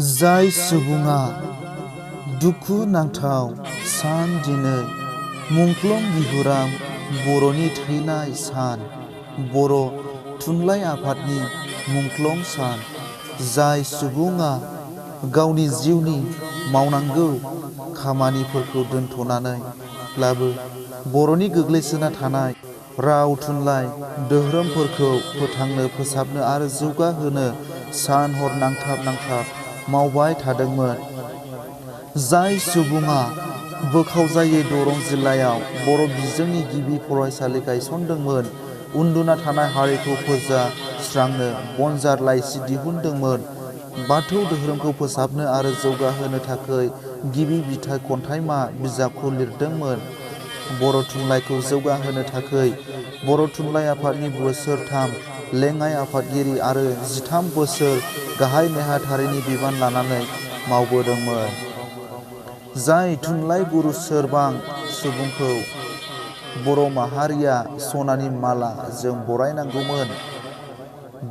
जाय सुबुङा दुखु नांथाव सान दिनै मुंख्लं बिहुरां बर'नि थैनाय सान, बर' थुनलाइ आफादनि मुंख्लं सान। जाय सुबुङा गावनि जिउनि मावनांगौ खामानिफोरखौ दोनथ'नानैब्लाबो बर'नि गोग्लैसोना थानाय राव थुनलाइ धोरोमफोरखौ फोथांनो फोसाबनो आरो जौगाहोनो सान हर नांथाब मावबाय थादोंमोन। जाय सुबुङा बोखावजायै दरं जिल्लायाव बर' बिजोंनि गिबि फरायसालि गायसनदोंमोन, उन्दुना थानाय हारिखौ फोजास्रांनो बनजार लाइसि दिहुनदोंमोन, बाथौ धोरोमखौ फोसाबनो आरो जौगाहोनो थाखाय गिबि बिथाइ खन्थाइमा बिजाबखौ लिरदोंमोन, बर' थुनलाइखौ जौगाहोनो थाखाय बर' थुनलाइ आफादनि बोसोरथाम लेङाइ आफादगिरि आरो 13 बोसोर गाहाय नेहाथारिनि बिबान लानानै मावबोदोंमोन। जाय थुनलाइ गुरु सोरबां सुबुंखौ बर' माहारिया सनानि माला जों बरायनांगौमोन,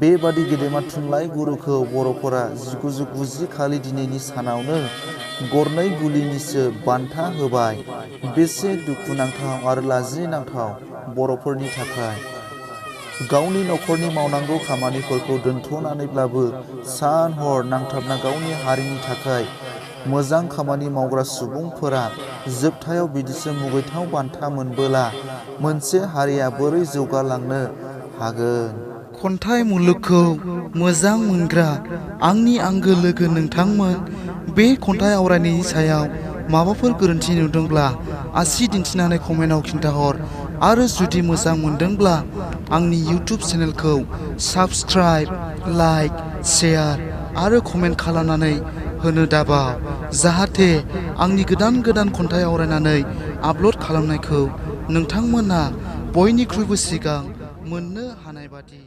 बेबादि गेदेमा थुनलाइ गुरुखौ बर'फोरा 1990 खालि दिनैनि सानावनो गरनै गुलिनिसो बान्था होबाय। बेसे दुखुनांथाव आरो लाजिनांथाव बर'फोरनि थाखाय। गावनि नखरनि मावनांगौ खामानिफोरखौ दोनथ'नानैब्लाबो सान हर नांथाबना गावनि हारिनि थाखाय मोजां खामानि मावग्रा सुबुंफोरा जोबथायाव बिदिसो मुगैथाव बान्था मोनबोला मोनसे हारिया बोरै जौगालांनो हागोन? खन्थाइ मुलुगखौ मोजां मोनग्रा आंनि आंगो लोगो नोंथांमोन, बे खन्थाइ आवरायनायनि सायाव माबाफोर गोरोन्थि नुदोंब्ला आसि दिन्थिनानै कमेन्टआव खिन्थाहर आरो जुदि मोजां मोनदोंब्ला आंनि इउटुब चेनेलखौ साबस्क्राइब, लाइक, शेयार आरो कमेन्ट खालामनानै होनो दाबाव, जाहाथे आंनि गोदान खन्थाइ आवरायनानै आपल'ड खालामनायखौ नोंथांमोना बयनिख्रुइबो सिगां मोननो हानाय बादि।